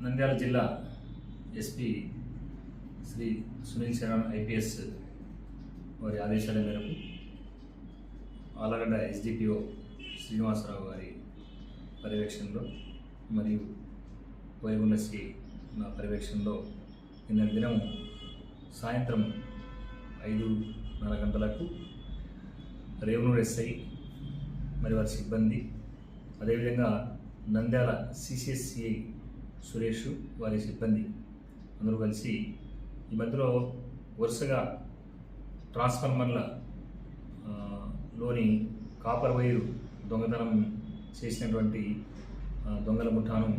నంద్యాల జిల్లా SP Shri Sunil Sharan IPS వారి ఆదేశాల మేరకు ఆలగడ్డ ఎస్డిపిఓ శ్రీనివాసరావు గారి పర్యవేక్షణలో మరియు వైగుండ సి నా పర్యవేక్షణలో నిన్న దినం సాయంత్రం 5:30 గంటలకు రేవనూరు ఎస్ఐ మరి వారి సిబ్బంది, అదేవిధంగా నంద్యాల సిసిఎస్సిఐ సురేష్ వారి సిబ్బంది అందరూ కలిసి ఈ మధ్యలో వరుసగా ట్రాన్స్ఫార్మర్ల లోని కాపర్ వైరు దొంగతనం చేసినటువంటి దొంగల ముఠాను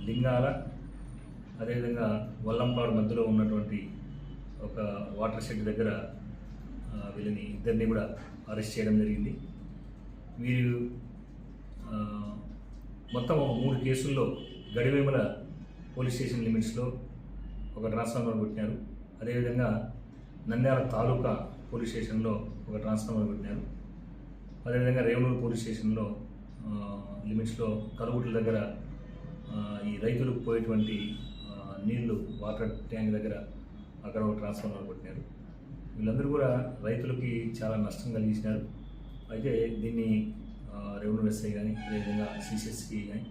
లింగాల, అదేవిధంగా వల్లంపాడు మధ్యలో ఉన్నటువంటి ఒక వాటర్ షెడ్ దగ్గర వీళ్ళని ఇద్దరిని కూడా అరెస్ట్ చేయడం జరిగింది. వీరు మొత్తం 3 కేసుల్లో గడివేముల పోలీస్ స్టేషన్ లిమిట్స్లో ఒక ట్రాన్స్ఫార్మర్ కొట్టినారు. అదేవిధంగా నంద్యాల తాలూకా పోలీస్ స్టేషన్లో ఒక ట్రాన్స్ఫార్మర్ కొట్టినారు. అదేవిధంగా రేవనూరు పోలీస్ స్టేషన్లో లిమిట్స్లో కలుగుట్ల దగ్గర ఈ రైతులకు పోయేటువంటి నీళ్లు వాటర్ ట్యాంక్ దగ్గర అక్కడ ఒక ట్రాన్స్ఫార్మర్ కొట్టినారు. వీళ్ళందరూ కూడా రైతులకి చాలా నష్టం కలిగించినారు. అయితే దీన్ని రెవెన్యూ ఎస్ఐ కానీ అదేవిధంగా సిసిఎస్కి కానీ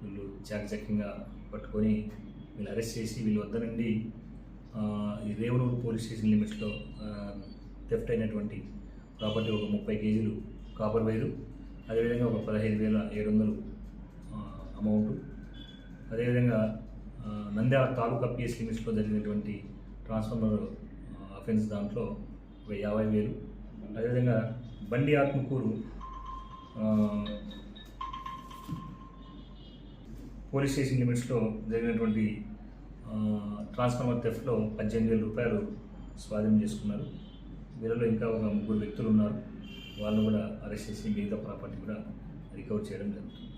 వీళ్ళు చాకచక్యంగా పట్టుకొని వీళ్ళు అరెస్ట్ చేసి వీళ్ళ వద్ద నుండి ఈ రేవనూరు పోలీస్ స్టేషన్ లిమిట్స్లో థెఫ్ట్ అయినటువంటి ప్రాపర్టీ ఒక 30 కేజీలు కాపర్ వైరు, అదేవిధంగా ఒక 15,700 అమౌంట్, అదేవిధంగా నంద్యాల తాలూకా పిఎస్ లిమిట్స్లో జరిగినటువంటి ట్రాన్స్ఫార్మర్ అఫెన్స్ దాంట్లో ఒక 50,000, అదేవిధంగా బండి ఆత్మకూరు పోలీస్ స్టేషన్ లిమిట్స్లో జరిగినటువంటి ట్రాన్స్ఫార్మర్ థెఫ్ట్లో 18,000 రూపాయలు స్వాధీనం చేసుకున్నారు. వీళ్ళలో ఇంకా ఒక 3 వ్యక్తులు ఉన్నారు. వాళ్ళు కూడా అరెస్ట్ చేసి మిగతా ప్రాపర్టీ కూడా రికవర్ చేయడం జరుగుతుంది.